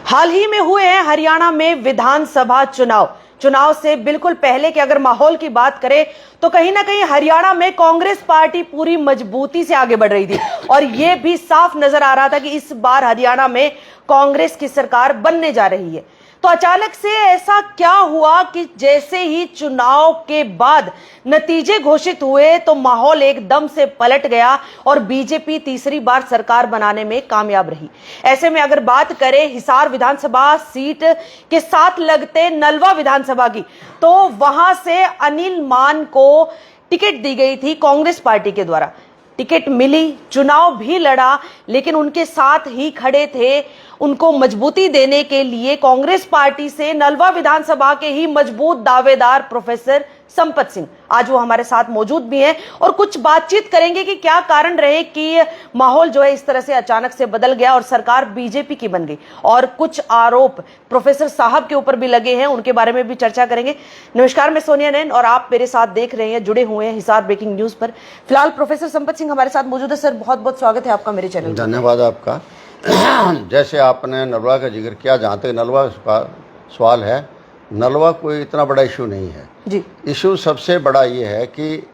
हाल ही में हुए हैं हरियाणा में विधानसभा चुनाव से बिल्कुल पहले के अगर माहौल की बात करें तो कहीं ना कहीं हरियाणा में कांग्रेस पार्टी पूरी मजबूती से आगे बढ़ रही थी और यह भी साफ नजर आ रहा था कि इस बार हरियाणा में कांग्रेस की सरकार बनने जा रही है। तो अचानक से ऐसा क्या हुआ कि जैसे ही चुनाव के बाद नतीजे घोषित हुए तो माहौल एकदम से पलट गया और बीजेपी तीसरी बार सरकार बनाने में कामयाब रही। ऐसे में अगर बात करें हिसार विधानसभा सीट के साथ लगते नलवा विधानसभा की, तो वहां से अनिल मान को टिकट दी गई थी कांग्रेस पार्टी के द्वारा। टिकट मिली, चुनाव भी लड़ा, लेकिन उनके साथ ही खड़े थे उनको मजबूती देने के लिए कांग्रेस पार्टी से नलवा विधानसभा के ही मजबूत दावेदार प्रोफेसर संपत सिंह। आज वो हमारे साथ मौजूद भी हैं और कुछ बातचीत करेंगे कि क्या कारण रहे कि माहौल जो है इस तरह से अचानक से बदल गया और सरकार बीजेपी की बन गई, और कुछ आरोप प्रोफेसर साहब के ऊपर भी लगे हैं, उनके बारे में भी चर्चा करेंगे। नमस्कार, मैं सोनिया नैन और आप मेरे साथ देख रहे हैं, जुड़े हुए हैं हिसार ब्रेकिंग न्यूज पर। फिलहाल प्रोफेसर संपत सिंह हमारे साथ मौजूद है। सर, बहुत बहुत स्वागत है आपका मेरे चैनल। धन्यवाद आपका। जैसे आपने नलवा का जिक्र किया, जहाँ तक नलवा का सवाल है, नलवा कोई इतना बड़ा इशू नहीं है जी। इशू सबसे बड़ा ये है कि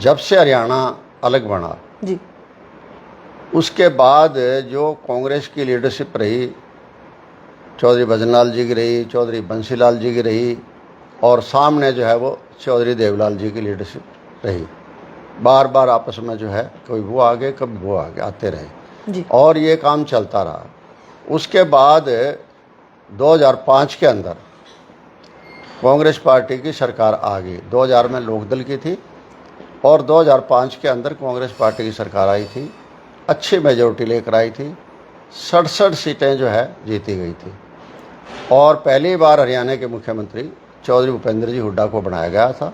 जब से हरियाणा अलग बना जी, उसके बाद जो कांग्रेस की लीडरशिप रही, चौधरी भजनलाल जी की रही, चौधरी बंसीलाल जी की रही, और सामने जो है वो चौधरी देवलाल जी की लीडरशिप रही। बार बार आपस में जो है कभी वो आगे कभी वो आगे आते रहे जी। और ये काम चलता रहा। उसके बाद 2005 के अंदर कांग्रेस पार्टी की सरकार आ गई। 2000 में लोकदल की थी और 2005 के अंदर कांग्रेस पार्टी की सरकार आई थी, अच्छी मेजोरिटी लेकर आई थी, 67 सीटें जो है जीती गई थी और पहली बार हरियाणा के मुख्यमंत्री चौधरी भूपेंद्र जी हुड्डा को बनाया गया था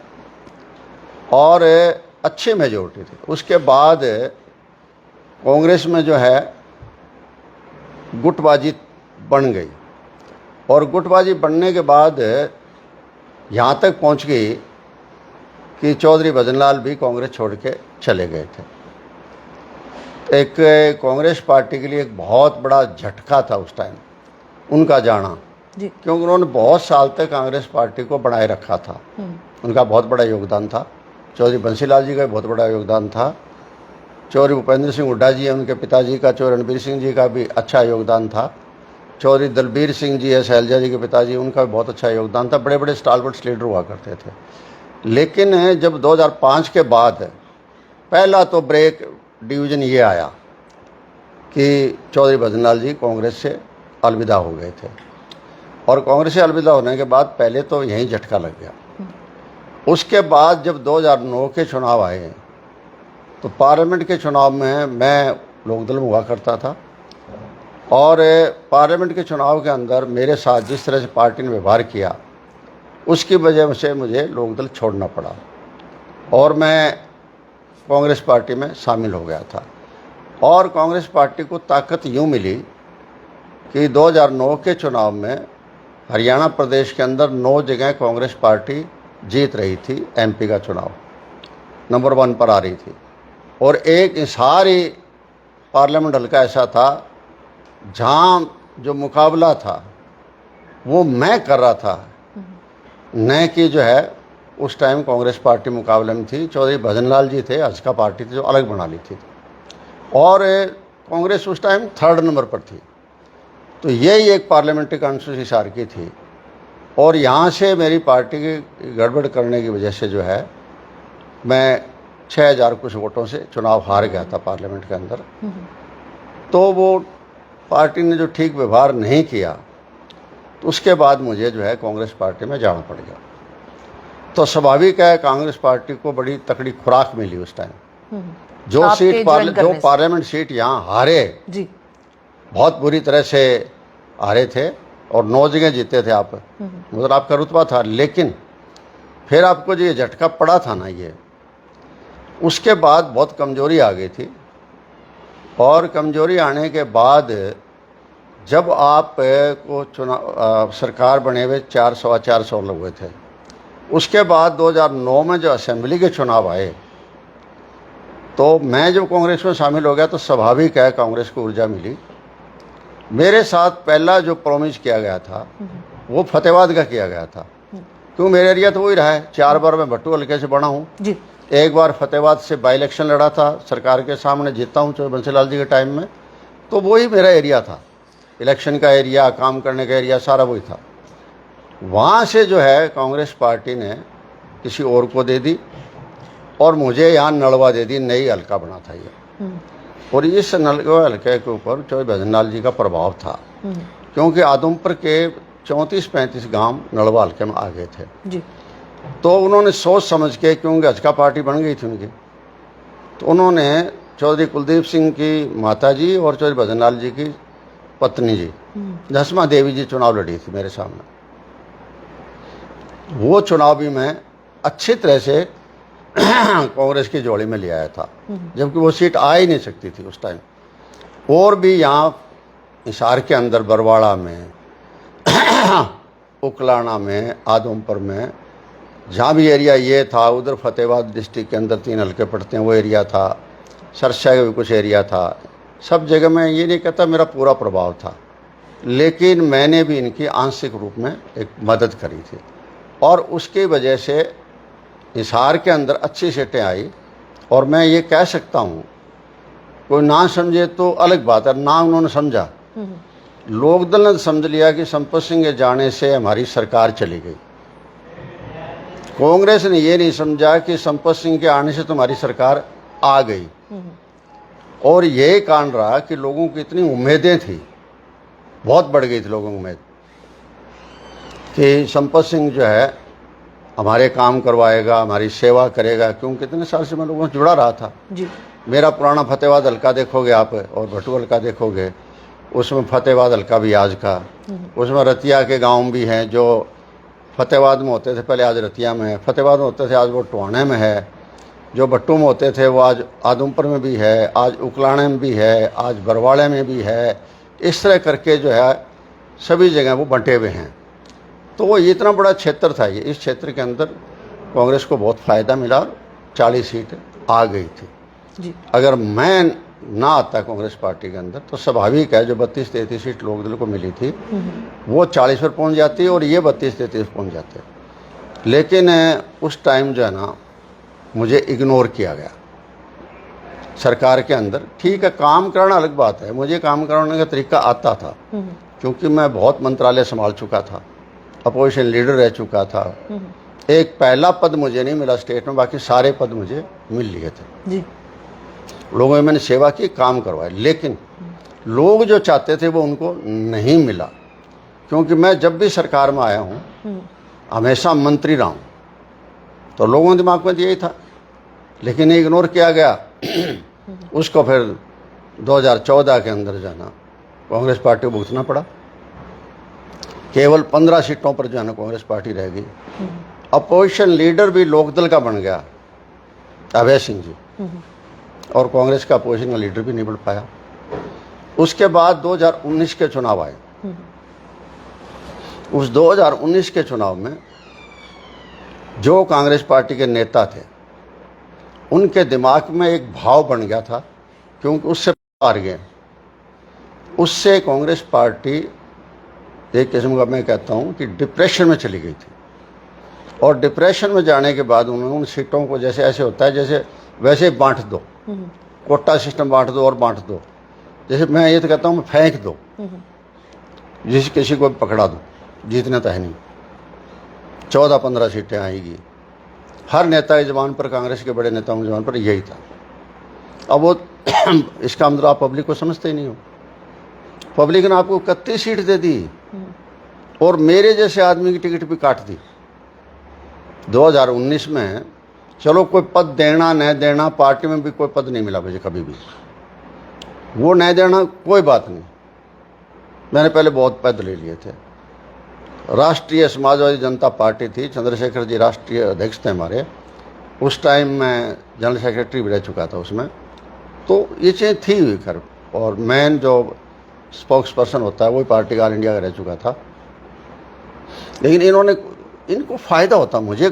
और अच्छी मेजोरिटी थी। उसके बाद कांग्रेस में जो है गुटबाजी बन गई और गुटबाजी बनने के बाद यहाँ तक पहुँच गई कि चौधरी भजनलाल भी कांग्रेस छोड़ के चले गए थे। एक कांग्रेस पार्टी के लिए एक बहुत बड़ा झटका था उस टाइम उनका जाना जी। क्योंकि उन्होंने बहुत साल तक कांग्रेस पार्टी को बनाए रखा था। उनका बहुत बड़ा योगदान था। चौधरी बंसीलाल जी का बहुत बड़ा योगदान था। चौधरी भूपेंद्र सिंह हुड्डा जी हैं, उनके पिताजी का, चौधरी रणबीर सिंह जी का भी अच्छा योगदान था। चौधरी दलबीर सिंह जी है, शैलजा जी के पिताजी, उनका भी बहुत अच्छा योगदान था। बड़े बड़े स्टालवर्ड्स लीडर हुआ करते थे। लेकिन जब 2005 के बाद पहला तो ब्रेक डिवीज़न ये आया कि चौधरी भजनलाल जी कांग्रेस से अलविदा हो गए थे और कांग्रेस से अलविदा होने के बाद पहले तो यहीं झटका लग गया। उसके बाद जब 2009 के चुनाव आए तो पार्लियामेंट के चुनाव में मैं लोकदल में हुआ करता था और पार्लियामेंट के चुनाव के अंदर मेरे साथ जिस तरह से पार्टी ने व्यवहार किया उसकी वजह से मुझे लोकदल छोड़ना पड़ा और मैं कांग्रेस पार्टी में शामिल हो गया था। और कांग्रेस पार्टी को ताकत यूँ मिली कि 2009 के चुनाव में हरियाणा प्रदेश के अंदर 9 जगह कांग्रेस पार्टी जीत रही थी। एमपी का चुनाव नंबर 1 पर आ रही थी और एक सारी पार्लियामेंट हल्का ऐसा था जहाँ जो मुकाबला था वो मैं कर रहा था, न कि जो है उस टाइम कांग्रेस पार्टी मुकाबले में थी। चौधरी भजनलाल जी थे, हल्का पार्टी थी जो अलग बना ली थी और कांग्रेस उस टाइम 3rd नंबर पर थी। तो यही एक पार्लियामेंट्री कॉन्स्टिट्यूंसी हिसार की थी और यहाँ से मेरी पार्टी की गड़बड़ करने की वजह से जो है मैं 6000 कुछ वोटों से चुनाव हार गया था पार्लियामेंट के अंदर। तो वो पार्टी ने जो ठीक व्यवहार नहीं किया तो उसके बाद मुझे जो है कांग्रेस पार्टी में जाना पड़ गया। तो स्वाभाविक है कांग्रेस पार्टी को बड़ी तकड़ी खुराक मिली उस टाइम। जो पार्लियामेंट सीट यहाँ हारे जी, बहुत बुरी तरह से हारे थे और 9 जगह जीते थे आप, मतलब आपका रुतबा था। लेकिन फिर आपको जो ये झटका पड़ा था ना, ये उसके बाद बहुत कमजोरी आ गई थी और कमजोरी आने के बाद जब आप को चुनाव सरकार बने हुए 400 लोग हुए थे, उसके बाद 2009 में जो असेंबली के चुनाव आए तो मैं जब कांग्रेस में शामिल हो गया तो स्वाभाविक है कांग्रेस को ऊर्जा मिली। मेरे साथ पहला जो प्रॉमिस किया गया था वो फतेहाबाद का किया गया था, क्यों मेरे एरिया तो वही रहा है। 4 बार मैं भट्टू हल्के से बना हूँ जी। एक बार फतेहाबाद से बाई इलेक्शन लड़ा था, सरकार के सामने जीता हूँ चौधरी बंसीलाल जी के टाइम में, तो वही मेरा एरिया था, इलेक्शन का एरिया, काम करने का एरिया, सारा वही था। वहाँ से जो है कांग्रेस पार्टी ने किसी और को दे दी और मुझे यहाँ नलवा दे दी, नई हल्का बना था ये। और इस नलवा हल्के के ऊपर चौधरी भजनलाल जी का प्रभाव था, क्योंकि आदमपुर के 34-35 गांव नलवा हल्के में आ गए थे जी। तो उन्होंने सोच समझ के, क्योंकि हजका पार्टी बन गई थी उनकी, तो उन्होंने चौधरी कुलदीप सिंह की माता जी और चौधरी भजनलाल जी की पत्नी जी दसमा देवी जी चुनाव लड़ी थी मेरे सामने। वो चुनाव भी मैं अच्छी तरह से कांग्रेस की जोड़ी में ले आया था, जबकि वो सीट आ ही नहीं सकती थी उस टाइम। और भी यहाँ हिसार के अंदर बरवाड़ा में, उकलाना में, आदमपुर में, जहाँ भी एरिया ये था, उधर फतेहाबाद डिस्ट्रिक्ट के अंदर 3 हल्के पड़ते हैं वो एरिया था, सरसा का भी कुछ एरिया था, सब जगह मैं ये नहीं कहता मेरा पूरा प्रभाव था, लेकिन मैंने भी इनकी आंशिक रूप में एक मदद करी थी। और उसकी वजह से हिसार के अंदर अच्छी सीटें आई। और मैं ये कह सकता हूँ, कोई ना समझे तो अलग बात है, ना उन्होंने समझा, लोकदल ने समझ लिया कि संपत सिंह के जाने से हमारी सरकार चली गई। कांग्रेस ने ये नहीं समझा कि संपत सिंह के आने से तुम्हारी सरकार आ गई। और यही कारण रहा कि लोगों की इतनी उम्मीदें थी, बहुत बढ़ गई थी लोगों की उम्मीद कि संपत सिंह जो है हमारे काम करवाएगा, हमारी सेवा करेगा, क्योंकि कितने साल से मैं लोगों से जुड़ा रहा था जी। मेरा पुराना फतेहाबाद हल्का देखोगे आप और भट्टू हल्का देखोगे, उसमें फतेहाबाद हल्का भी आज का, उसमें रतिया के गांव भी हैं जो फतेहाबाद में होते थे पहले, आज रतिया में है, फतेहाबाद में होते थे आज वो टोहाने में है, जो भट्टू में होते थे वो आज आदमपुर में भी है, आज उकलाने में भी है, आज बरवाड़े में भी है। इस तरह करके जो है सभी जगह वो बंटे हुए हैं। तो वो इतना बड़ा क्षेत्र था ये, इस क्षेत्र के अंदर कांग्रेस को बहुत फ़ायदा मिला, 40 सीट आ गई थी जी। अगर मैं ना आता कांग्रेस पार्टी के अंदर तो स्वाभाविक है जो 32-33 सीट लोकदल को मिली थी वो 40 पर पहुंच जाती और ये 32-33 पहुंच जाते। लेकिन उस टाइम जो है ना मुझे इग्नोर किया गया सरकार के अंदर। ठीक है, काम करना अलग बात है, मुझे काम करने का तरीका आता था क्योंकि मैं बहुत मंत्रालय संभाल चुका था, अपोजिशन लीडर रह चुका था। एक पहला पद मुझे नहीं मिला स्टेट में, बाकी सारे पद मुझे मिल लिए थे जी। लोगों में मैंने सेवा की, काम करवाए, लेकिन लोग जो चाहते थे वो उनको नहीं मिला। क्योंकि मैं जब भी सरकार में आया हूँ हमेशा मंत्री रहा हूँ, तो लोगों के दिमाग में यही था, लेकिन इग्नोर किया गया। उसको फिर 2014 के अंदर जाना कांग्रेस पार्टी को भुगतना पड़ा। केवल 15 सीटों पर जो है ना कांग्रेस पार्टी रह गई। अपोजिशन लीडर भी लोकदल का बन गया अभय सिंह जी, और कांग्रेस का अपोजिशन का लीडर भी नहीं बन पाया। उसके बाद 2019 के चुनाव आए। उस 2019 के चुनाव में जो कांग्रेस पार्टी के नेता थे उनके दिमाग में एक भाव बन गया था, क्योंकि उससे हार गए, उससे कांग्रेस पार्टी एक किस्म का मैं कहता हूं कि डिप्रेशन में चली गई थी। और डिप्रेशन में जाने के बाद उन्होंने उन सीटों को जैसे ऐसे होता है जैसे वैसे बांट दो, कोटा सिस्टम बांट दो और बांट दो। जैसे मैं ये तो कहता हूँ मैं फेंक दो, जिस किसी को पकड़ा दो, जीतना तो है नहीं। 14-15 सीटें आएगी। हर नेता की जबान पर, कांग्रेस के बड़े नेताओं की जबान पर यही था। अब वो इसका मतलब आप पब्लिक को समझते ही नहीं हो। पब्लिक ने आपको 31 सीट दे दी और मेरे जैसे आदमी की टिकट भी काट दी। 2019 में चलो कोई पद देना न देना, पार्टी में भी कोई पद नहीं मिला मुझे कभी भी, वो नहीं देना कोई बात नहीं, मैंने पहले बहुत पद ले लिए थे। राष्ट्रीय समाजवादी जनता पार्टी थी, चंद्रशेखर जी राष्ट्रीय अध्यक्ष थे हमारे, उस टाइम मैं जनरल सेक्रेटरी भी रह चुका था उसमें, तो ये चीज़ थी हुई कर। और मैन जो स्पोक्स पर्सन होता है वही पार्टी का ऑल इंडिया का रह चुका था। लेकिन इनको फ़ायदा होता, मुझे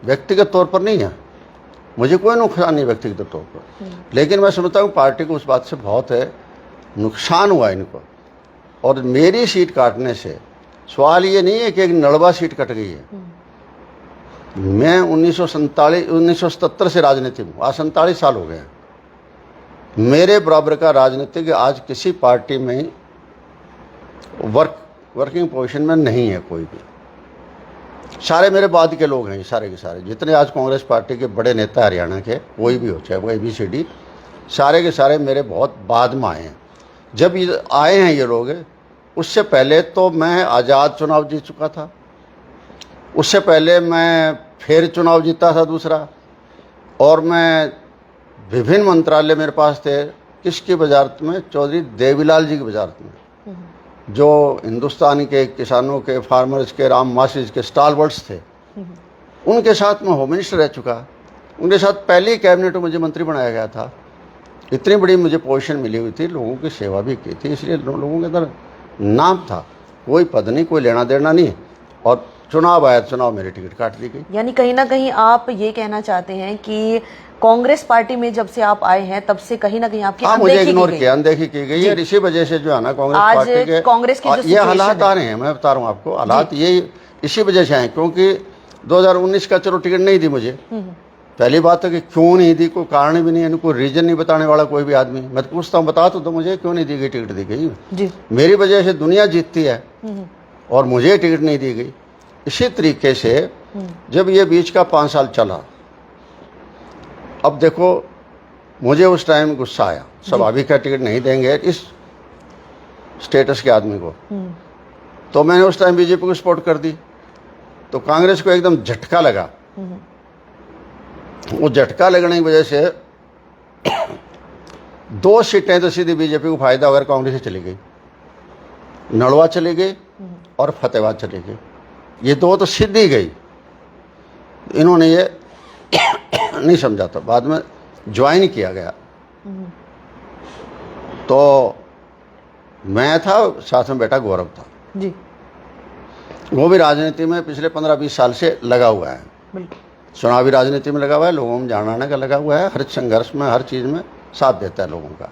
व्यक्तिगत तौर पर नहीं है, मुझे कोई नुकसान नहीं व्यक्तिगत तौर पर, लेकिन मैं समझता हूँ पार्टी को उस बात से बहुत है नुकसान हुआ इनको। और मेरी सीट काटने से सवाल ये नहीं है कि एक नड़वा सीट कट गई है। मैं 1977 से राजनीति में, आज 47 साल हो गए हैं। मेरे बराबर का राजनीतिक आज किसी पार्टी में वर्किंग पोजीशन में नहीं है कोई भी। सारे मेरे बाद के लोग हैं, सारे के सारे जितने आज कांग्रेस पार्टी के बड़े नेता हरियाणा के कोई भी हो, चाहे वो ABCD, सारे के सारे मेरे बहुत बाद में आए हैं। जब ये आए हैं ये लोग, उससे पहले तो मैं आज़ाद चुनाव जीत चुका था, उससे पहले मैं फिर चुनाव जीता था दूसरा, और मैं विभिन्न मंत्रालय मेरे पास थे। किसकी वजारत में? चौधरी देवीलाल जी की वजारत में, जो हिंदुस्तान के किसानों के, फार्मर्स के, राम मासिस के स्टालवर्ड्स थे। उनके साथ मैं होम मिनिस्टर रह चुका, उनके साथ पहली कैबिनेट में मुझे मंत्री बनाया गया था। इतनी बड़ी मुझे पोजीशन मिली हुई थी, लोगों की सेवा भी की थी, इसलिए लोगों के अंदर नाम था। कोई पद नहीं, कोई लेना देना नहीं, और चुनाव आया, चुनाव मेरी टिकट काट दी गई। यानी कहीं ना कहीं आप ये कहना चाहते हैं कि कांग्रेस पार्टी में जब से आप आए हैं तब से कहीं ना कहीं आपकी मुझे इग्नोर किया, अनदेखी की गई है। इसी वजह से जो है ना कांग्रेस पार्टी के कांग्रेस की जो ये हालात आ रहे हैं, मैं बता रहा हूँ आपको, हालात ये इसी वजह से आए, क्योंकि 2019 का चलो टिकट नहीं दी मुझे। पहली बात है कि क्यों नहीं दी, कोई कारण भी नहीं है, कोई रीजन नहीं बताने वाला कोई भी आदमी। मैं तो पूछता हूँ, बता तो मुझे क्यों नहीं दी गई, टिकट दी गई जी। मेरी वजह से दुनिया जीतती है और मुझे टिकट नहीं दी गई। इसी तरीके से जब ये बीच का 5 साल चला, अब देखो मुझे उस टाइम गुस्सा आया, स्वाभाविक का टिकट नहीं देंगे इस स्टेटस के आदमी को, तो मैंने उस टाइम बीजेपी को सपोर्ट कर दी। तो कांग्रेस को एकदम झटका लगा, वो झटका लगने की वजह से 2 सीटें तो सीधी बीजेपी को फायदा अगर कांग्रेस से चली गई, नड़वा चली गई और फतेहाबाद चली गई। ये 2 तो सीधी गई। इन्होंने ये नहीं समझा था, बाद में ज्वाइन किया गया। तो मैं था, साथ में बेटा गौरव था जी। वो भी राजनीति में पिछले 15-20 साल से लगा हुआ है, चुनावी राजनीति में लगा हुआ है, लोगों में जानने का लगा हुआ है, हर संघर्ष में, हर चीज़ में साथ देता है लोगों का।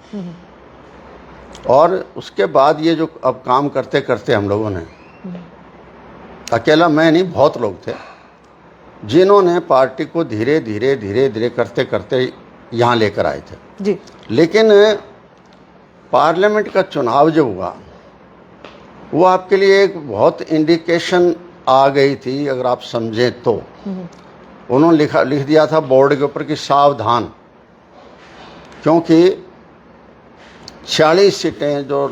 और उसके बाद ये जो अब काम करते करते हम लोगों ने, अकेला मैं नहीं, बहुत लोग थे जिन्होंने पार्टी को धीरे धीरे धीरे धीरे करते करते यहाँ लेकर आए थे जी। लेकिन पार्लियामेंट का चुनाव जो हुआ, वो आपके लिए एक बहुत इंडिकेशन आ गई थी, अगर आप समझें तो। उन्होंने लिख दिया था बोर्ड के ऊपर कि सावधान, क्योंकि 46 सीटें जो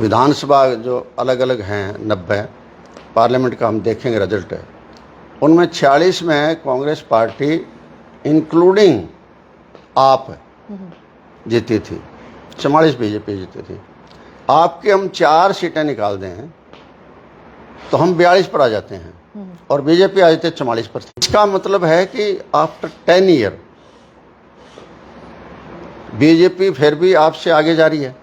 विधानसभा जो अलग अलग हैं, 90 पार्लियामेंट का हम देखेंगे रिजल्ट है, उनमें 46 में कांग्रेस पार्टी इंक्लूडिंग आप जीती थी, 44 बीजेपी जीती थी। आपके हम 4 सीटें निकाल दें तो हम 42 पर आ जाते हैं, और बीजेपी आ जाते 44 पर। इसका मतलब है कि आफ्टर 10 ईयर बीजेपी फिर भी आपसे आगे जा रही है।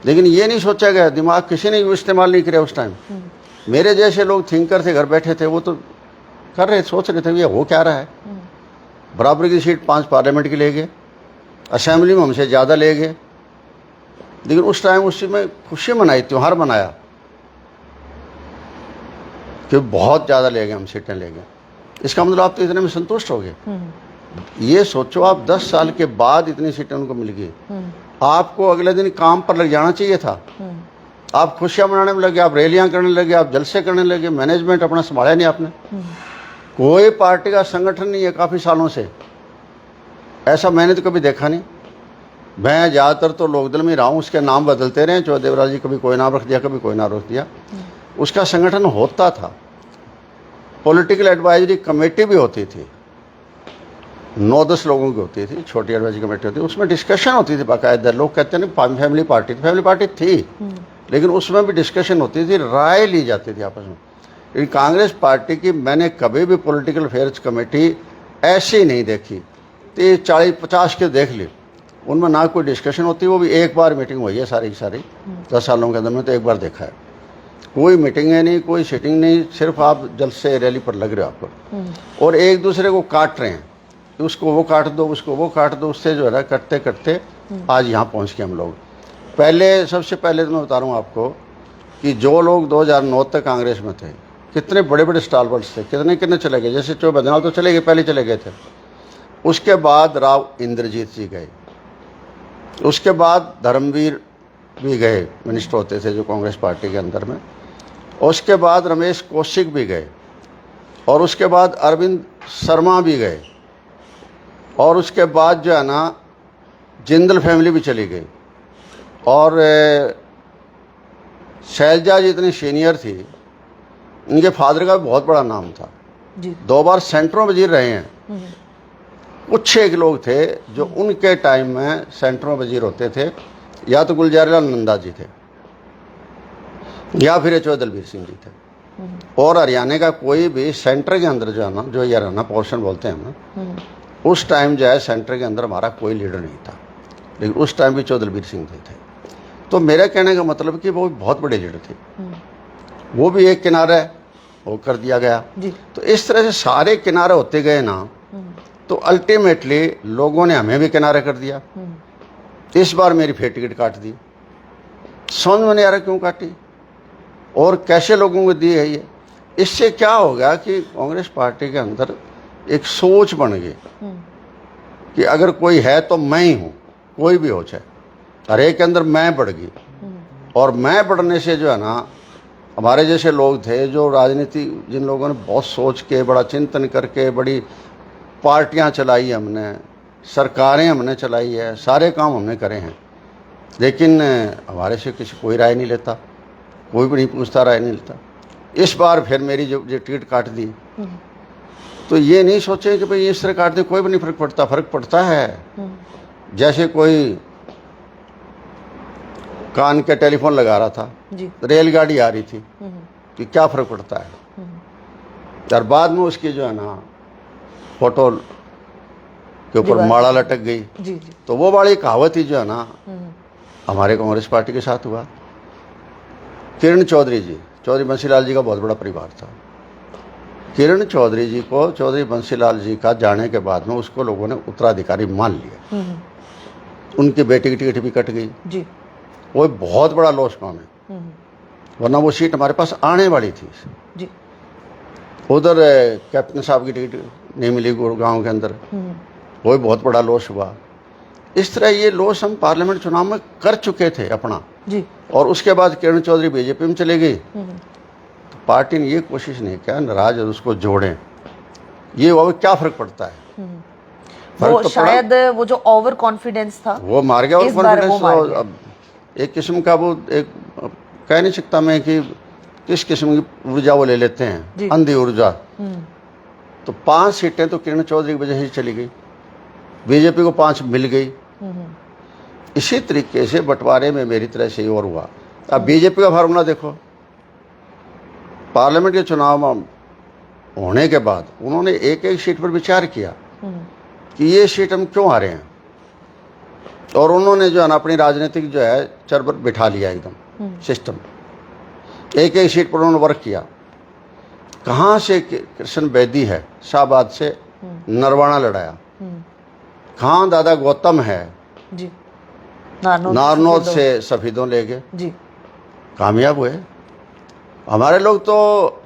लेकिन ये नहीं सोचा गया, दिमाग किसी ने इस्तेमाल नहीं किया उस टाइम। मेरे जैसे लोग थिंकर थे, घर बैठे थे, वो तो कर रहे, सोच रहे थे ये हो क्या रहा है। बराबर की सीट 5 पार्लियामेंट की ले गए, असेंबली में हमसे ज़्यादा ले गए। लेकिन उस टाइम उसी में खुशी मनाई, त्यौहार मनाया कि बहुत ज़्यादा ले गए, हम सीटें ले गए। इसका मतलब आप तो इतने में संतुष्ट हो गए। ये सोचो, आप 10 साल के बाद इतनी सीटें उनको मिल गई, आपको अगले दिन काम पर लग जाना चाहिए था। आप खुशियां मनाने में लगे, आप रैलियां करने लगे, आप जलसे करने लगे, मैनेजमेंट अपना संभाला नहीं आपने। कोई पार्टी का संगठन नहीं है काफ़ी सालों से, ऐसा मैंने तो कभी देखा नहीं। मैं ज़्यादातर तो लोकदल में रहा हूँ, उसके नाम बदलते रहे, चौधरी देवराज जी कभी कोई नाम रख दिया, कभी कोई नाम रख दिया। उसका संगठन होता था, पॉलिटिकल एडवाइजरी कमेटी भी होती थी, 9-10 लोगों की होती थी, छोटी एडवाइजरी कमेटी होती थी, उसमें डिस्कशन होती थी बाकायदा। लोग कहते हैं ना फैमिली पार्टी थी, लेकिन उसमें भी डिस्कशन होती थी, राय ली जाती थी आपस में। लेकिन कांग्रेस पार्टी की मैंने कभी भी पॉलिटिकल अफेयर्स कमेटी ऐसी नहीं देखी। 30, 40, 50 के देख ली, उनमें ना कोई डिस्कशन होती, वो भी एक बार मीटिंग हुई है सारी की सारी 10 सालों के अंदर में, तो एक बार देखा है। कोई मीटिंग है नहीं, कोई सिटिंग नहीं, सिर्फ आप जलसे रैली पर लग रहे हो आपको, और एक दूसरे को काट रहे हैं, उसको वो काट दो, उसको वो काट दो। उससे जो है करते करते आज यहाँ पहुँच गए हम लोग। पहले सबसे पहले तो मैं बता रहा हूँ आपको कि जो लोग 2009 तक कांग्रेस में थे, कितने बड़े बड़े स्टालवर्ड्स थे, कितने कितने चले गए। जैसे चो बदनाल तो चले गए, पहले चले गए थे। उसके बाद राव इंद्रजीत जी गए, उसके बाद धर्मवीर भी गए, मिनिस्टर होते थे जो कांग्रेस पार्टी के अंदर में। उसके बाद रमेश कौशिक भी गए, और उसके बाद अरविंद शर्मा भी गए, और उसके बाद जो है ना जिंदल फैमिली भी चली गई। और शैलजा जी इतनी सीनियर थी, उनके फादर का बहुत बड़ा नाम था जी। 2 बार सेंटरों वजीर रहे हैं। कुछ एक लोग थे जो उनके टाइम में सेंटरों वजीर होते थे, या तो गुलजारीलाल नंदा जी थे या फिर एच.ओ. दलबीर सिंह जी थे। और हरियाणा का कोई भी सेंटर के अंदर जो है ना, जो हरियाणा पोर्शन बोलते हैं ना, उस टाइम जो है सेंटर के अंदर हमारा कोई लीडर नहीं था, लेकिन उस टाइम भी एच.ओ. दलबीर सिंह जी थे। तो मेरा कहने का मतलब कि वो बहुत बड़े लीडर थे, वो भी एक किनारा वो कर दिया गया जी। तो इस तरह से सारे किनारे होते गए ना, तो अल्टीमेटली लोगों ने हमें भी किनारा कर दिया। इस बार मेरी फिर टिकट काट दी, समझ में नहीं आ रहा क्यों काटी और कैसे लोगों को दी है ये। इससे क्या होगा कि कांग्रेस पार्टी के अंदर एक सोच बन गई कि अगर कोई है तो मैं ही हूँ, कोई भी हो चाहे, हर एक के अंदर मैं बढ़ गई। और मैं बढ़ने से जो है ना, हमारे जैसे लोग थे जो राजनीति, जिन लोगों ने बहुत सोच के, बड़ा चिंतन करके, बड़ी पार्टियां चलाई हमने, सरकारें हमने चलाई है, सारे काम हमने करे हैं, लेकिन हमारे से किसी कोई राय नहीं लेता, कोई भी नहीं पूछता, राय नहीं लेता। इस बार फिर मेरी जो टिकट काट दी, तो ये नहीं सोचे कि भाई इस तरह काट दे, कोई भी नहीं फर्क पड़ता। फर्क पड़ता है। जैसे कोई कान के टेलीफोन लगा रहा था, रेलगाड़ी आ रही थी, कि क्या फर्क पड़ता है। और बाद में उसकी जो है ना फोटो के ऊपर माला लटक गई। तो वो वाली कहावत ही जो है ना हमारे कांग्रेस पार्टी के साथ हुआ। किरण चौधरी जी, चौधरी बंसीलाल जी का बहुत बड़ा परिवार था। किरण चौधरी जी को, चौधरी बंसीलाल जी का जाने के बाद में उसको लोगों ने उत्तराधिकारी मान लिया। उनकी बेटी की टिकट भी कट गई जी। वो बहुत बड़ा लॉस काम है, वरना वो सीट हमारे पास आने वाली थी जी। उधर कैप्टन साहब की टिकट नहीं मिली गुड़गांव के अंदर, वो भी बहुत बड़ा लॉस हुआ। इस तरह ये लॉस हम पार्लियामेंट चुनाव में कर चुके थे अपना जी। और उसके बाद किरण चौधरी बीजेपी में चले गई, तो पार्टी ने ये कोशिश नहीं किया नाराज उसको जोड़ें। ये वो क्या फर्क पड़ता है, वो तो शायद वो जो ओवर कॉन्फिडेंस था वो मार गया। ओवर कॉन्फिडेंस एक किस्म का, वो एक कह नहीं सकता मैं कि किस किस्म की ऊर्जा वो ले लेते हैं, अंधी ऊर्जा। तो 5 सीटें तो किरण चौधरी की वजह से चली गई, बीजेपी को 5 मिल गई। इसी तरीके से बंटवारे में मेरी तरह से ही और हुआ। अब बीजेपी का फार्मूला देखो, पार्लियामेंट के चुनाव होने के बाद उन्होंने एक एक सीट पर विचार किया कि ये सीट हम क्यों हारे हैं, और उन्होंने जो है ना अपनी राजनीतिक जो है चरबर बिठा लिया एकदम सिस्टम। एक एक सीट पर उन्होंने वर्क किया। कहाँ से कृष्ण बेदी है, शाहबाद से नरवाना लड़ाया। कहाँ दादा गौतम है जी, नारनौद से सफीदों ले गए जी, कामयाब हुए। हमारे लोग तो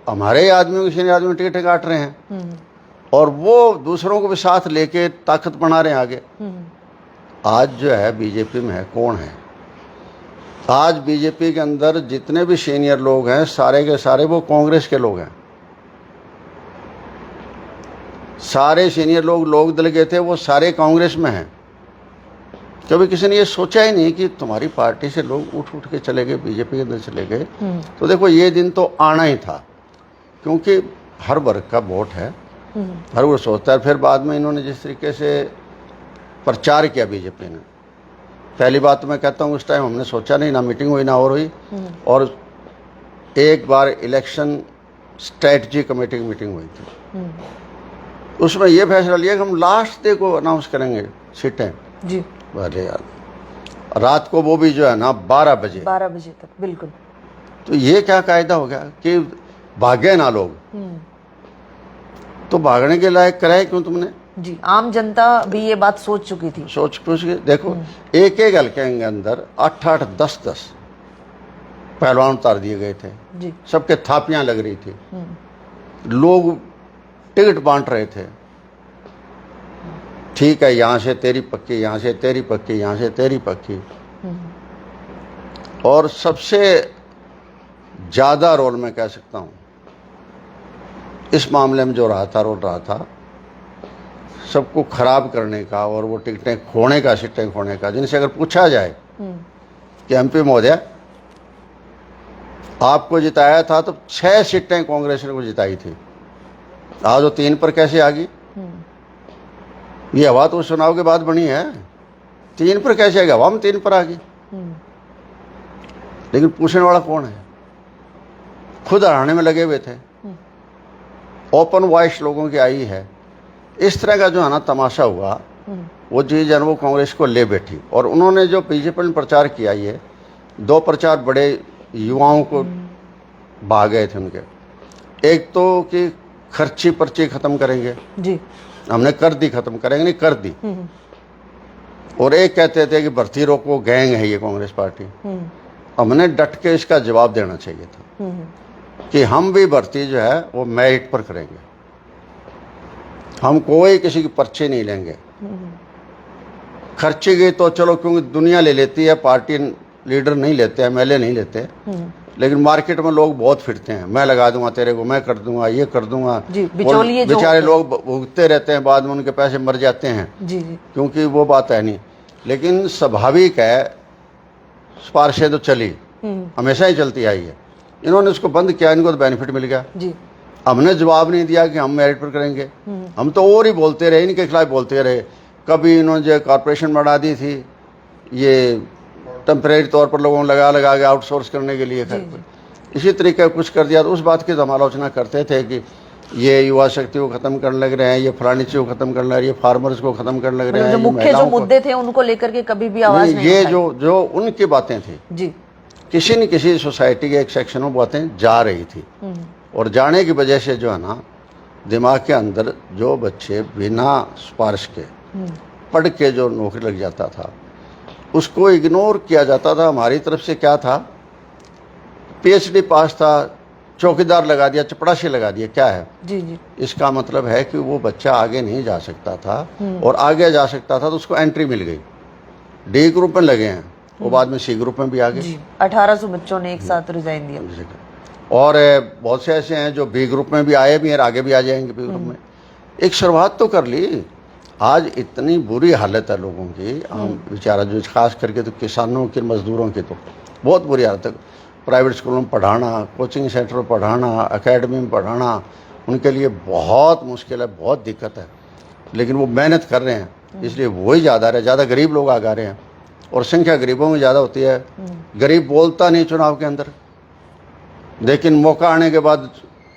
हमारे आदमियों किसी आदमी टिकटें काट रहे हैं, और वो दूसरों को भी साथ लेके ताकत बना रहे हैं आगे। आज जो है बीजेपी में है कौन है, आज बीजेपी के अंदर जितने भी सीनियर लोग हैं सारे के सारे वो कांग्रेस के लोग हैं। सारे सीनियर लोग दल के थे वो सारे कांग्रेस में हैं। कभी किसी ने ये सोचा ही नहीं कि तुम्हारी पार्टी से लोग उठ के चले गए, बीजेपी के अंदर चले गए। तो देखो ये दिन तो आना ही था, क्योंकि हर वर्ग का वोट है, हर वर्ग सोचता है। फिर बाद में इन्होंने जिस तरीके से प्रचार किया बीजेपी ने, पहली बात तो मैं कहता हूँ उस टाइम हमने सोचा नहीं, ना मीटिंग हुई ना और हुई। और एक बार इलेक्शन स्ट्रेटजी कमेटी की मीटिंग हुई थी, उसमें यह फैसला लिया कि हम लास्ट डे को अनाउंस करेंगे सीटें जी। अरे यार, रात को वो भी जो है ना 12 बजे तक, बिल्कुल। तो ये क्या कायदा हो गया कि भागे ना लोग, तो भागने के लायक कराए क्यों तुमने? जी, आम जनता भी ये बात सोच चुकी थी। सोच कुछ देखो, एक एक हल्के के अंदर 8-8, 10-10 पहलवान उतार दिए गए थे जी। सबके थापियां लग रही थी, लोग टिकट बांट रहे थे। ठीक है, यहां से तेरी पक्की, यहां से तेरी पक्की, यहां से तेरी पक्की। और सबसे ज्यादा रोल मैं कह सकता हूं इस मामले में जो रोल रहा था सबको खराब करने का और वो टिकटें खोने का, सीटें खोने का। जिनसे अगर पूछा जाए कि एमपी महोदय आपको जिताया था तो 6 सीटें कांग्रेस ने को जिताई थी, आज वो 3 पर कैसे आ गई? ये हवा तो चुनाव के बाद बनी है, 3 पर कैसे आ गई? हवा में 3 पर आ गई। लेकिन पूछने वाला कौन है? खुद हराने में लगे हुए थे, ओपन वॉइस लोगों की आई है। इस तरह का जो है ना तमाशा हुआ, वो चीज है वो कांग्रेस को ले बैठी। और उन्होंने जो बीजेपी ने प्रचार किया, ये 2 प्रचार बड़े युवाओं को भाग गए थे उनके। एक तो कि खर्ची पर्ची खत्म करेंगे जी, हमने कर दी, खत्म करेंगे नहीं, कर दी। और एक कहते थे कि भर्ती रोको, गैंग है ये कांग्रेस पार्टी। हमने डट के इसका जवाब देना चाहिए था कि हम भी भर्ती जो है वो मेरिट पर करेंगे, हम कोई किसी की पर्ची नहीं लेंगे। खर्ची गई तो चलो, क्योंकि दुनिया ले लेती है, पार्टी लीडर नहीं लेते, एमएलए नहीं लेते। लेकिन मार्केट में लोग बहुत फिरते हैं, मैं लगा दूंगा तेरे को, मैं कर दूंगा, ये कर दूंगा। जी, बिचौलिए जो बेचारे लोग भुगतते रहते हैं, बाद में उनके पैसे मर जाते हैं। जी जी, क्योंकि वो बात है नहीं। लेकिन स्वाभाविक है, सिफारिशें तो चली, हमेशा ही चलती आई है। इन्होंने उसको बंद किया, इनको तो बेनिफिट मिल गया। जी, हमने जवाब नहीं दिया कि हम मेरिट पर करेंगे। हम तो और ही बोलते रहे, इनके खिलाफ बोलते रहे। कभी इन्होंने जो कॉरपोरेशन बढ़ा दी थी, ये टेम्परेरी तौर पर लोगों को लगा के आउटसोर्स करने के लिए, इसी तरीके का कुछ कर दिया। तो उस बात की तो हम आलोचना करते थे कि ये युवा शक्ति को खत्म करने लग रहे हैं, ये फलानी चीज को खत्म करने लग रहे हैं, ये फार्मर्स को खत्म करने लग रहे हैं। जो मुख्य जो मुद्दे थे उनको लेकर के कभी भी आवाज नहीं ये जो उनकी बातें थी, जी, किसी न किसी सोसाइटी के एक सेक्शन में बातें जा रही थी। और जाने की वजह से जो है ना, दिमाग के अंदर जो बच्चे बिना सिफारिश के पढ़ के जो नौकरी लग जाता था, उसको इग्नोर किया जाता था। हमारी तरफ से क्या था, पीएचडी पास था, चौकीदार लगा दिया, चपरासी लगा दिया, क्या है? जी जी, इसका मतलब है कि वो बच्चा आगे नहीं जा सकता था, और आगे जा सकता था तो उसको एंट्री मिल गई। डी ग्रुप में लगे हैं, वो बाद में सी ग्रुप में भी आ गए। 1800 बच्चों ने एक साथ रिजाइन दिया। और बहुत से ऐसे हैं जो बी ग्रुप में भी आए भी हैं, आगे भी आ जाएंगे बी ग्रुप में। एक शुरुआत तो कर ली। आज इतनी बुरी हालत है लोगों की, हम बेचारा जो खास करके तो किसानों की, मजदूरों की तो बहुत बुरी हालत है। प्राइवेट स्कूलों में पढ़ाना, कोचिंग सेंटर में पढ़ाना, एकेडमी में पढ़ाना, उनके लिए बहुत मुश्किल है, बहुत दिक्कत है। लेकिन वो मेहनत कर रहे हैं, इसलिए वही ज़्यादा रहे, ज़्यादा गरीब लोग आगे आ रहे हैं। और संख्या गरीबों में ज़्यादा होती है। गरीब बोलता नहीं चुनाव के अंदर, लेकिन मौका आने के बाद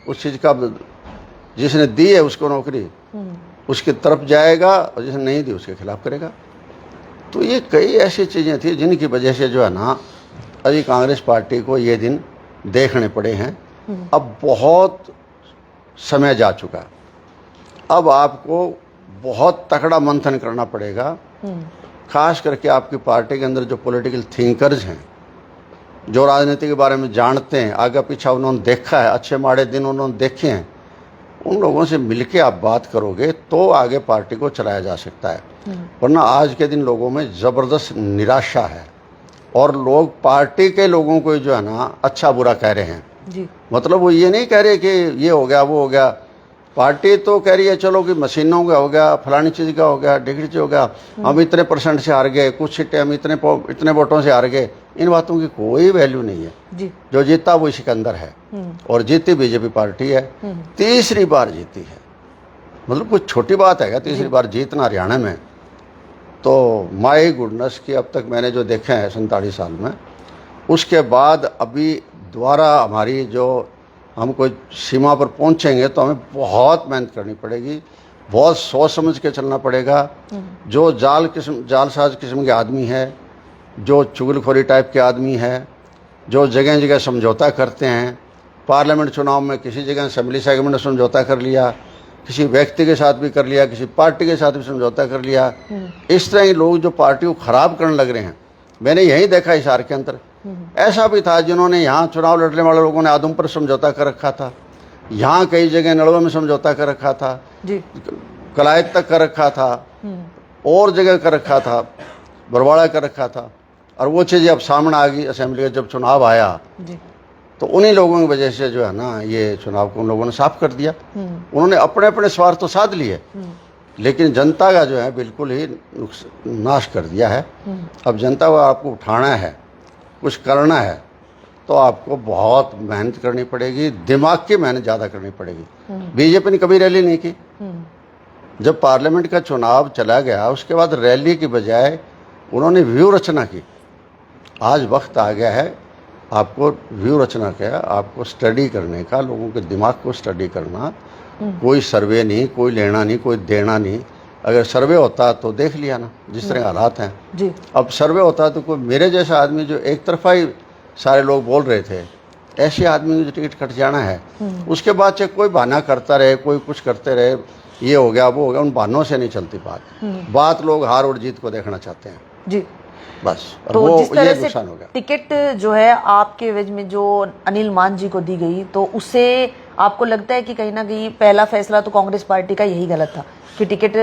उस चीज़ का, जिसने दी है उसको नौकरी, उसकी तरफ जाएगा, और जिसने नहीं दी उसके खिलाफ करेगा। तो ये कई ऐसी चीज़ें थी जिनकी वजह से जो है ना, अभी कांग्रेस पार्टी को ये दिन देखने पड़े हैं। अब बहुत समय जा चुका है, अब आपको बहुत तकड़ा मंथन करना पड़ेगा। खास करके आपकी पार्टी के अंदर जो पॉलिटिकल थिंकर्स हैं, जो राजनीति के बारे में जानते हैं, आगे पीछा उन्होंने देखा है, अच्छे माड़े दिन उन्होंने देखे हैं, उन लोगों से मिलके आप बात करोगे तो आगे पार्टी को चलाया जा सकता है। वरना आज के दिन लोगों में ज़बरदस्त निराशा है, और लोग पार्टी के लोगों को जो है ना अच्छा बुरा कह रहे हैं। जी, मतलब वो ये नहीं कह रहे कि ये हो गया वो हो गया, पार्टी तो कह रही है चलो कि मशीनों का हो गया, फलानी चीज़ का हो गया, डिग्री चीज हो गया, हम इतने % से हार गए, कुछ सीटें हम इतने वोटों से हार गए। इन बातों की कोई वैल्यू नहीं है। जी, जो जीता वो सिकंदर है, और जीती बीजेपी पार्टी है, तीसरी बार जीती है। मतलब कुछ छोटी बात है क्या तीसरी बार जीतना हरियाणा में? तो माय गुडनेस की अब तक मैंने जो देखे हैं 47 साल में, उसके बाद अभी दोबारा हमारी जो हम कोई सीमा पर पहुंचेंगे तो हमें बहुत मेहनत करनी पड़ेगी, बहुत सोच समझ के चलना पड़ेगा। जो जालसाज किस्म के आदमी है, जो चुगलखोरी टाइप के आदमी है, जो जगह जगह समझौता करते हैं, पार्लियामेंट चुनाव में किसी जगह असेंबली सेगमेंट ने समझौता कर लिया, किसी व्यक्ति के साथ भी कर लिया, किसी पार्टी के साथ भी समझौता कर लिया। इस तरह के लोग जो पार्टी को खराब करने लग रहे हैं, मैंने यही देखा हिसार के अंदर। ऐसा भी था जिन्होंने यहाँ चुनाव लड़ने वाले लोगों ने आदम पर समझौता कर रखा था, यहाँ कई जगह नड़वा में समझौता कर रखा था, कलायत तक कर रखा था, और जगह कर रखा था, बरवाड़ा कर रखा था। और वो चीज़ अब सामने आ गई असेंबली का जब चुनाव आया, तो उन्हीं लोगों की वजह से जो है ना ये चुनाव को उन लोगों ने साफ कर दिया। उन्होंने अपने अपने स्वार्थ तो साध लिए, लेकिन जनता का जो है बिल्कुल ही नाश कर दिया है। अब जनता को आपको उठाना है, कुछ करना है, तो आपको बहुत मेहनत करनी पड़ेगी, दिमाग की मेहनत ज़्यादा करनी पड़ेगी। बीजेपी ने कभी रैली नहीं की। जब पार्लियामेंट का चुनाव चला गया उसके बाद रैली की बजाय उन्होंने व्यू रचना की। आज वक्त आ गया है आपको व्यू रचना का, आपको स्टडी करने का, लोगों के दिमाग को स्टडी करना। कोई सर्वे नहीं, कोई लेना नहीं, कोई देना नहीं। अगर सर्वे होता तो देख लिया ना जिस तरह हालात हैं जी। अब सर्वे होता तो कोई मेरे जैसा आदमी जो एक तरफा ही सारे लोग बोल रहे थे, ऐसे आदमी को जो टिकट कट जाना है, उसके बाद चाहे कोई बहाना करता रहे, कोई कुछ करते रहे, ये हो गया वो हो गया, उन बहानों से नहीं चलती बात लोग हार और जीत को देखना चाहते हैं जी, बस। तो वो जिस तरह ये से नुकसान हो गया। टिकट जो है आपके एवज में जो अनिल मान जी को दी गई, तो उससे आपको लगता है कि कहीं ना कहीं पहला फैसला तो कांग्रेस पार्टी का यही गलत था कि टिकट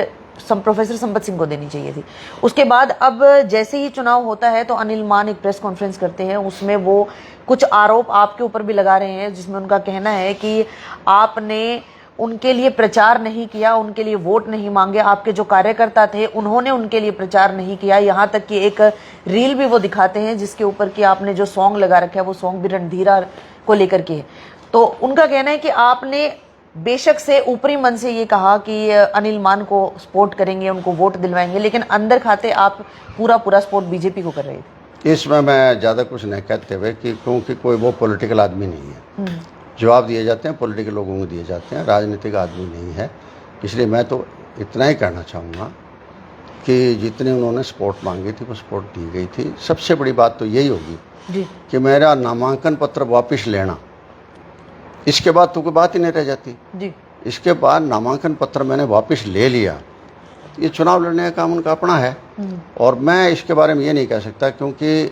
प्रोफेसर संपत सिंह को देनी चाहिए थी। उसके बाद अब जैसे ही चुनाव होता है तो अनिल मान एक प्रेस कॉन्फ्रेंस करते हैं, उसमें वो कुछ आरोप आपके ऊपर भी लगा रहे हैं, जिसमें उनका कहना है कि आपने उनके लिए प्रचार नहीं किया, उनके लिए वोट नहीं मांगे, आपके जो कार्यकर्ता थे उन्होंने उनके लिए प्रचार नहीं किया। यहाँ तक कि एक रील भी वो दिखाते हैं जिसके ऊपर कि आपने जो सॉन्ग लगा रखा है वो सॉन्ग भी रणधीरा को लेकर के है। तो उनका कहना है कि आपने बेशक से ऊपरी मन से ये कहा कि अनिल मान को सपोर्ट करेंगे, उनको वोट दिलवाएंगे, लेकिन अंदर खाते आप पूरा सपोर्ट बीजेपी को कर रहे थे। इसमें मैं ज़्यादा कुछ नहीं कहते हुए कि क्योंकि कोई वो पॉलिटिकल आदमी नहीं है। जवाब दिए जाते हैं पॉलिटिकल लोगों को दिए जाते हैं, राजनीतिक आदमी नहीं है। इसलिए मैं तो इतना ही कहना चाहूँगा कि जितनी उन्होंने सपोर्ट मांगी थी वो सपोर्ट दी गई थी। सबसे बड़ी बात तो यही होगी जी कि मेरा नामांकन पत्र वापस लेना, इसके बाद तो कोई बात ही नहीं रह जाती जी। इसके बाद नामांकन पत्र मैंने वापस ले लिया, ये चुनाव लड़ने का काम उनका अपना है और मैं इसके बारे में ये नहीं कह सकता क्योंकि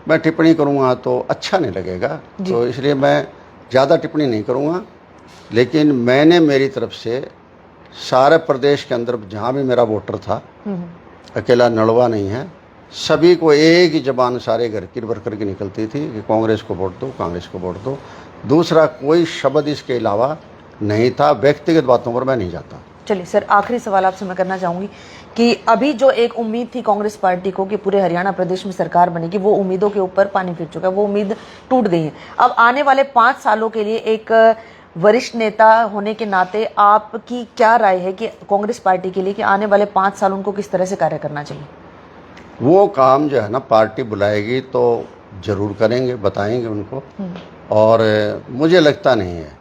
मैं टिप्पणी करूँगा तो अच्छा नहीं लगेगा, तो इसलिए मैं ज़्यादा टिप्पणी नहीं करूँगा। लेकिन मैंने मेरी तरफ से सारे प्रदेश के अंदर जहाँ भी मेरा वोटर था, अकेला नड़वा नहीं है, सभी को एक ही जबान सारे घर की वर्कर की निकलती थी कि कांग्रेस को वोट दो, कांग्रेस को वोट दो। दूसरा कोई शब्द इसके अलावा नहीं था। व्यक्तिगत बातों पर मैं नहीं जाता। चलिए सर, आखिरी सवाल आपसे मैं करना चाहूंगी कि अभी जो एक उम्मीद थी कांग्रेस पार्टी को कि पूरे हरियाणा प्रदेश में सरकार बनेगी, वो उम्मीदों के ऊपर पानी फिर चुका है, वो उम्मीद टूट गई है। अब आने वाले 5 सालों के लिए एक वरिष्ठ नेता होने के नाते आपकी क्या राय है कि कांग्रेस पार्टी के लिए कि आने वाले 5 साल उनको किस तरह से कार्य करना चाहिए? वो काम जो है ना पार्टी बुलाएगी तो जरूर करेंगे, बताएंगे उनको। और मुझे लगता नहीं है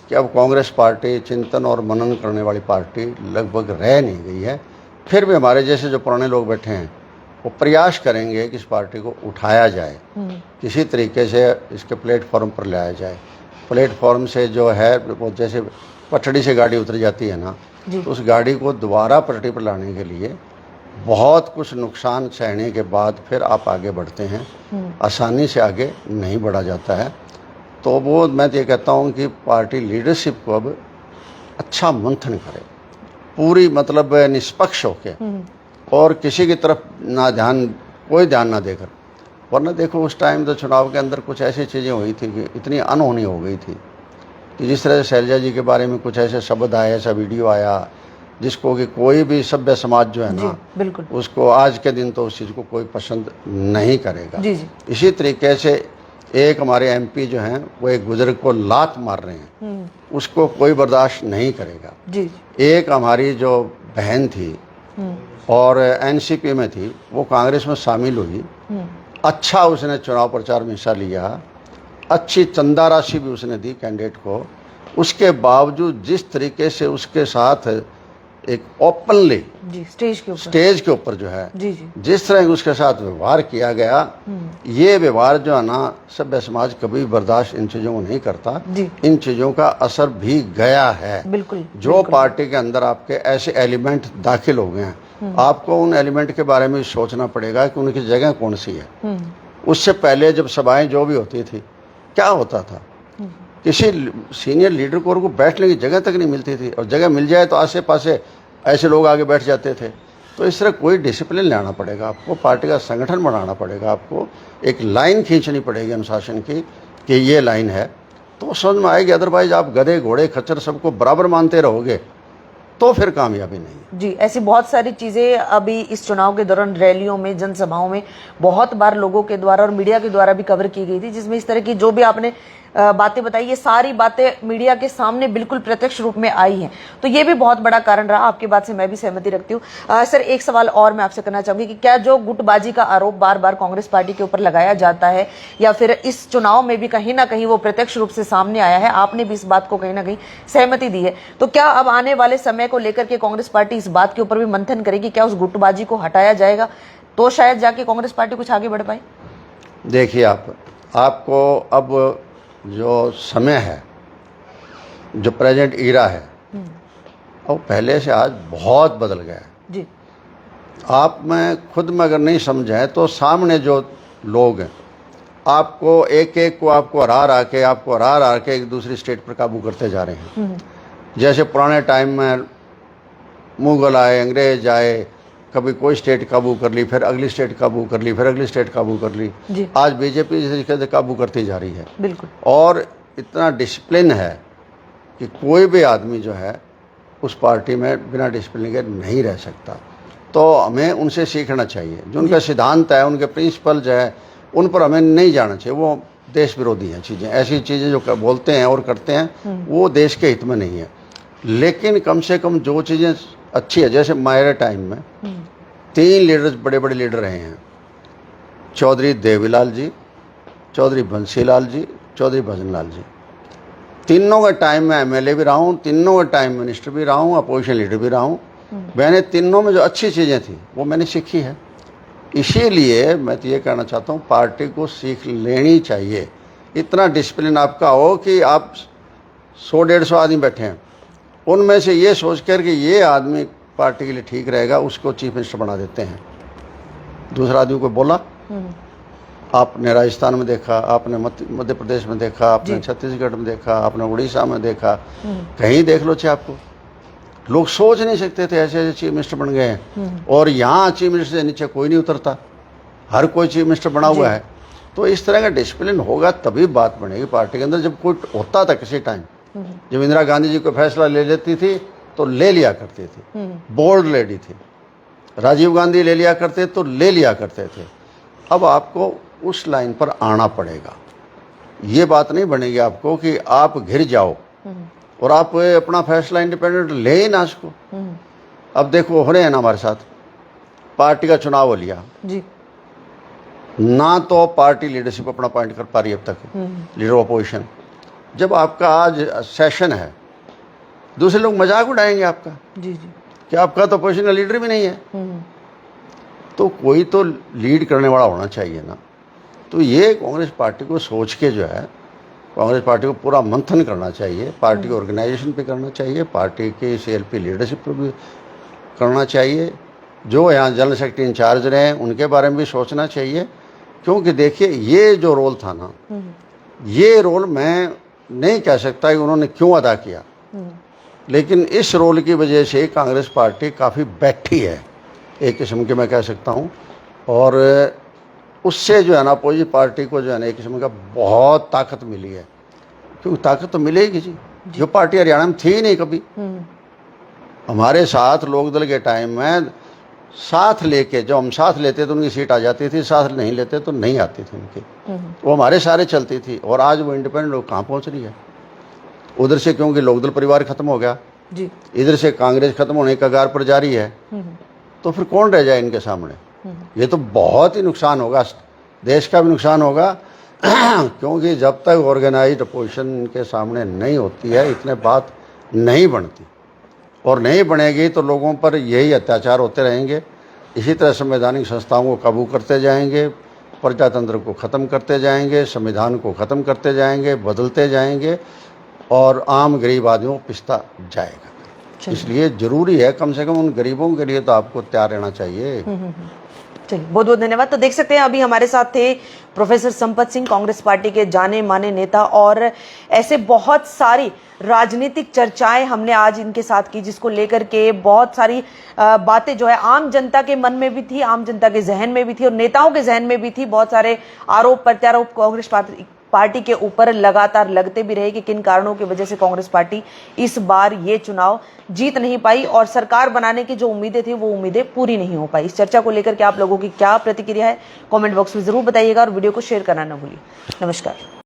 कि अब कांग्रेस पार्टी चिंतन और मनन करने वाली पार्टी लगभग रह नहीं गई है। फिर भी हमारे जैसे जो पुराने लोग बैठे हैं वो प्रयास करेंगे कि इस पार्टी को उठाया जाए, किसी तरीके से इसके प्लेटफॉर्म पर लाया जाए। प्लेटफॉर्म से जो है वो जैसे पटड़ी से गाड़ी उतर जाती है ना, तो उस गाड़ी को दोबारा पटड़ी पर लाने के लिए बहुत कुछ नुकसान सहने के बाद फिर आप आगे बढ़ते हैं, आसानी से आगे नहीं बढ़ा जाता है। तो वो मैं ये कहता हूँ कि पार्टी लीडरशिप को अब अच्छा मंथन करे, पूरी मतलब निष्पक्ष होके और किसी की तरफ ना कोई ध्यान ना देकर। वरना देखो उस टाइम तो चुनाव के अंदर कुछ ऐसी चीज़ें हुई थी कि इतनी अनहोनी हो गई थी कि जिस तरह से शैलजा जी के बारे में कुछ ऐसे शब्द आए, ऐसा वीडियो आया जिसको कि कोई भी सभ्य समाज जो है ना बिल्कुल उसको आज के दिन तो उस चीज़ को कोई पसंद नहीं करेगा। जी। इसी तरीके से एक हमारे एमपी जो हैं वो एक बुजुर्ग को लात मार रहे हैं, उसको कोई बर्दाश्त नहीं करेगा। जी। एक हमारी जो बहन थी और एनसीपी में थी, वो कांग्रेस में शामिल हुई, अच्छा उसने चुनाव प्रचार में हिस्सा लिया, अच्छी चंदा राशि भी उसने दी कैंडिडेट को, उसके बावजूद जिस तरीके से उसके साथ एक ओपनली जी स्टेज के ऊपर स्टेज के ऊपर जो है जी जी जिस तरह उसके साथ व्यवहार किया गया, ये व्यवहार जो है ना सभ्य समाज कभी बर्दाश्त इन चीजों को नहीं करता। जी। इन चीजों का असर भी गया है। बिल्कुल जो पार्टी के अंदर आपके ऐसे एलिमेंट दाखिल हो गए हैं, आपको उन एलिमेंट के बारे में सोचना पड़ेगा कि उनकी जगह कौन सी है। उससे पहले जब सभाएं जो भी होती थी, क्या होता था, किसी सीनियर लीडर को बैठने की जगह तक नहीं मिलती थी, और जगह मिल जाए तो आसे पासे ऐसे लोग आगे बैठ जाते थे। तो इस तरह कोई डिसिप्लिन लाना पड़ेगा आपको, पार्टी का संगठन बनाना पड़ेगा आपको, एक लाइन खींचनी पड़ेगी अनुशासन की कि ये लाइन है, तो समझ में आएगी। अदरवाइज आप गधे घोड़े खच्चर सबको बराबर मानते रहोगे तो फिर कामयाबी नहीं। जी, ऐसी बहुत सारी चीजें अभी इस चुनाव के दौरान रैलियों में, जनसभाओं में बहुत बार लोगों के द्वारा और मीडिया के द्वारा भी कवर की गई थी, जिसमें इस तरह की जो भी आपने बातें बताई, ये सारी बातें मीडिया के सामने बिल्कुल प्रत्यक्ष रूप में आई हैं। तो ये भी बहुत बड़ा कारण रहा। आपकी बात से मैं भी सहमति रखती हूँ। सर, एक सवाल और मैं आपसे करना चाहूंगी कि क्या जो गुटबाजी का आरोप बार बार कांग्रेस पार्टी के ऊपर लगाया जाता है, या फिर इस चुनाव में भी कहीं ना कहीं वो प्रत्यक्ष रूप से सामने आया है, आपने भी इस बात को कहीं ना कहीं सहमति दी है, तो क्या अब आने वाले समय को लेकर के कांग्रेस पार्टी इस बात के ऊपर भी मंथन करेगी? क्या उस गुटबाजी को हटाया जाएगा तो शायद जाके कांग्रेस पार्टी कुछ आगे बढ़ पाए? देखिए, आपको अब जो समय है, जो प्रेजेंट ईरा है, वो पहले से आज बहुत बदल गया है जी। आप में खुद में अगर नहीं समझे तो सामने जो लोग हैं, आपको एक एक को आपको हरा के एक दूसरी स्टेट पर काबू करते जा रहे हैं। जैसे पुराने टाइम में मुगल आए, अंग्रेज आए, कभी कोई स्टेट काबू कर ली, फिर अगली स्टेट काबू कर ली, फिर अगली स्टेट काबू कर ली। आज बीजेपी इस तरीके से काबू करती जा रही है। बिल्कुल। और इतना डिसिप्लिन है कि कोई भी आदमी जो है उस पार्टी में बिना डिसिप्लिन के नहीं रह सकता। तो हमें उनसे सीखना चाहिए। जो उनका सिद्धांत है, उनके प्रिंसिपल्स है, उन पर हमें नहीं जाना चाहिए। वो देश विरोधी हैं चीज़ें, ऐसी चीज़ें जो बोलते हैं और करते हैं वो देश के हित में नहीं है। लेकिन कम से कम जो चीज़ें अच्छी है, जैसे मेरे टाइम में 3 लीडर्स बड़े बड़े लीडर रहे हैं, चौधरी देवीलाल जी, चौधरी बंसीलाल जी, चौधरी भजनलाल जी। तीनों का टाइम में एमएलए भी रहा हूँ, तीनों का टाइम मिनिस्टर भी रहा हूँ, अपोजिशन लीडर भी रहा हूँ। मैंने तीनों में जो अच्छी चीज़ें थी वो मैंने सीखी है। इसीलिए मैं तो ये कहना चाहता हूँ, पार्टी को सीख लेनी चाहिए। इतना डिसिप्लिन आपका हो कि आप 100-150 आदमी बैठे हैं, उनमें से ये सोच कर कि ये आदमी पार्टी के लिए ठीक रहेगा, उसको चीफ मिनिस्टर बना देते हैं। दूसरा आदमी को बोला, आपने राजस्थान में देखा, आपने मध्य प्रदेश में देखा, आपने छत्तीसगढ़ में देखा, आपने उड़ीसा में देखा, कहीं देख लो चाहे आपको। लोग सोच नहीं सकते थे ऐसे ऐसे चीफ मिनिस्टर बन गए हैं। और यहाँ चीफ मिनिस्टर से नीचे कोई नहीं उतरता, हर कोई चीफ मिनिस्टर बना हुआ है। तो इस तरह का डिसिप्लिन होगा तभी बात बनेगी पार्टी के अंदर। जब कोई होता था किसी टाइम, जब इंदिरा गांधी जी को फैसला ले लेती थी तो ले लिया करती थी, बोल्ड लेडी थी। राजीव गांधी ले लिया करते तो ले लिया करते थे। अब आपको उस लाइन पर आना पड़ेगा। ये बात नहीं बनेगी आपको कि आप घिर जाओ और आप अपना फैसला इंडिपेंडेंट ले ही ना सको। अब देखो हो रहे हैं ना हमारे साथ, पार्टी का चुनाव हो लिया जी, ना तो पार्टी लीडरशिप अपना अपॉइंट कर पा रही अब तक, लीडर ऑपोजिशन। जब आपका आज सेशन है, दूसरे लोग मजाक उड़ाएंगे आपका जी जी, कि आपका तो अपोजिशन का लीडर भी नहीं है। तो कोई तो लीड करने वाला होना चाहिए ना। तो ये कांग्रेस पार्टी को सोच के जो है, कांग्रेस पार्टी को पूरा मंथन करना चाहिए, पार्टी ऑर्गेनाइजेशन पे करना चाहिए, पार्टी की सीएलपी लीडरशिप पे भी करना चाहिए। जो यहाँ जनरल सेक्रेटरी इंचार्ज रहे हैं उनके बारे में भी सोचना चाहिए। क्योंकि देखिए, ये जो रोल था ना, ये रोल मैं नहीं कह सकता कि उन्होंने क्यों अदा किया, लेकिन इस रोल की वजह से कांग्रेस पार्टी काफ़ी बैठी है, एक किस्म की मैं कह सकता हूँ। और उससे जो है ना अपोजिट पार्टी को जो है ना एक किस्म का बहुत ताकत मिली है। क्योंकि ताकत तो मिलेगी जी, जो पार्टी हरियाणा में थी नहीं कभी। हमारे साथ लोकदल के टाइम में साथ लेके, जब हम साथ लेते तो उनकी सीट आ जाती थी, साथ नहीं लेते तो नहीं आती थी उनकी। वो हमारे सारे चलती थी। और आज वो इंडिपेंडेंट लोग कहाँ पहुँच रही है? उधर से क्योंकि लोकदल परिवार खत्म हो गया जी, इधर से कांग्रेस खत्म होने का कगार पर जारी है, तो फिर कौन रह जाए इनके सामने? ये तो बहुत ही नुकसान होगा, देश का भी नुकसान होगा। क्योंकि जब तक ऑर्गेनाइज्ड अपोजिशन के सामने नहीं होती है, इतने बात नहीं बनती। और नहीं बनेगी तो लोगों पर यही अत्याचार होते रहेंगे। इसी तरह संवैधानिक संस्थाओं को काबू करते जाएंगे, प्रजातंत्र को ख़त्म करते जाएंगे, संविधान को ख़त्म करते जाएंगे, बदलते जाएंगे और आम गरीब आदमियों को पिसता जाएगा। इसलिए ज़रूरी है कम से कम उन गरीबों के लिए तो आपको तैयार रहना चाहिए। चलिए, बहुत बहुत धन्यवाद। तो देख सकते हैं अभी हमारे साथ थे प्रोफेसर संपत सिंह, कांग्रेस पार्टी के जाने माने नेता, और ऐसे बहुत सारी राजनीतिक चर्चाएं हमने आज इनके साथ की, जिसको लेकर के बहुत सारी बातें जो है आम जनता के मन में भी थी, आम जनता के जहन में भी थी और नेताओं के जहन में भी थी। बहुत सारे आरोप प्रत्यारोप कांग्रेस पार्टी के ऊपर लगातार लगते भी रहे कि किन कारणों की वजह से कांग्रेस पार्टी इस बार ये चुनाव जीत नहीं पाई और सरकार बनाने की जो उम्मीदें थी वो उम्मीदें पूरी नहीं हो पाई। इस चर्चा को लेकर के आप लोगों की क्या प्रतिक्रिया है, कमेंट बॉक्स में जरूर बताइएगा और वीडियो को शेयर करना ना भूलिए। नमस्कार।